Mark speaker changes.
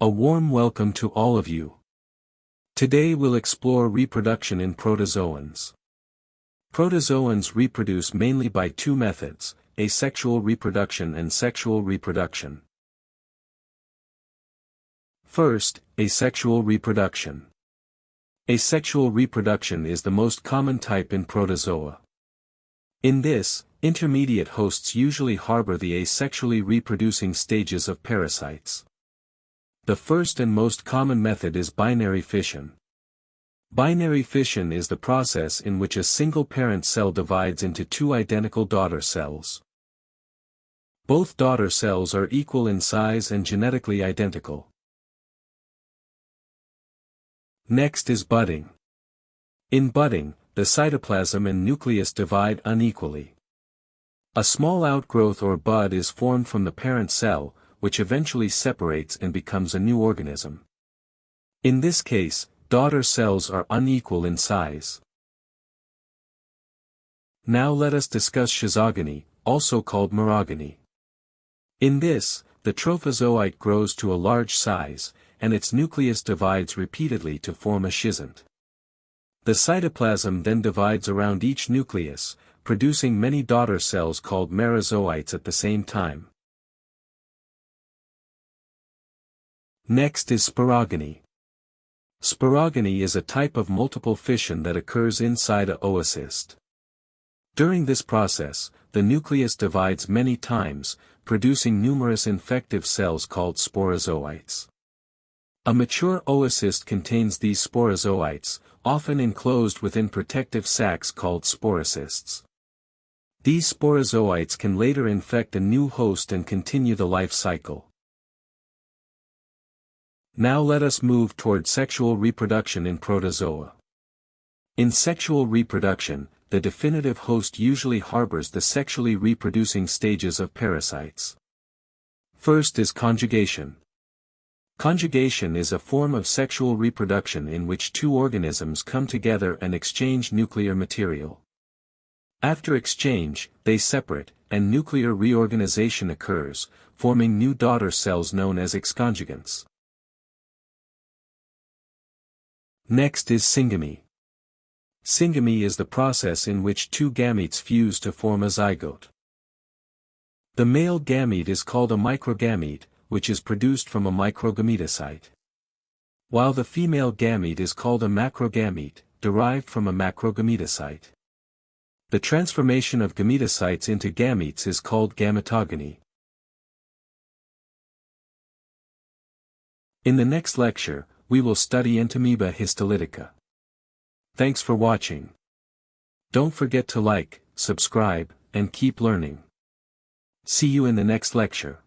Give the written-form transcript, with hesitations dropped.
Speaker 1: A warm welcome to all of you. Today we'll explore reproduction in protozoans. Protozoans reproduce mainly by two methods, asexual reproduction and sexual reproduction. First, asexual reproduction. Asexual reproduction is the most common type in protozoa. In this, intermediate hosts usually harbor the asexually reproducing stages of parasites. The first and most common method is binary fission. Binary fission is the process in which a single parent cell divides into two identical daughter cells. Both daughter cells are equal in size and genetically identical. Next is budding. In budding, the cytoplasm and nucleus divide unequally. A small outgrowth or bud is formed from the parent cell, which eventually separates and becomes a new organism. In this case, daughter cells are unequal in size. Now let us discuss schizogony, also called merogony. In this, the trophozoite grows to a large size, and its nucleus divides repeatedly to form a schizont. The cytoplasm then divides around each nucleus, producing many daughter cells called merozoites at the same time. Next is sporogony. Sporogony is a type of multiple fission that occurs inside a oocyst. During this process, the nucleus divides many times, producing numerous infective cells called sporozoites. A mature oocyst contains these sporozoites, often enclosed within protective sacs called sporocysts. These sporozoites can later infect a new host and continue the life cycle. Now let us move toward sexual reproduction in protozoa. In sexual reproduction, the definitive host usually harbors the sexually reproducing stages of parasites. First is conjugation. Conjugation is a form of sexual reproduction in which two organisms come together and exchange nuclear material. After exchange, they separate, and nuclear reorganization occurs, forming new daughter cells known as exconjugants. Next is syngamy. Syngamy is the process in which two gametes fuse to form a zygote. The male gamete is called a microgamete, which is produced from a microgametocyte. While the female gamete is called a macrogamete, derived from a macrogametocyte. The transformation of gametocytes into gametes is called gametogony. In the next lecture, we will study Entamoeba histolytica. Thanks for watching. Don't forget to like, subscribe, and keep learning. See you in the next lecture.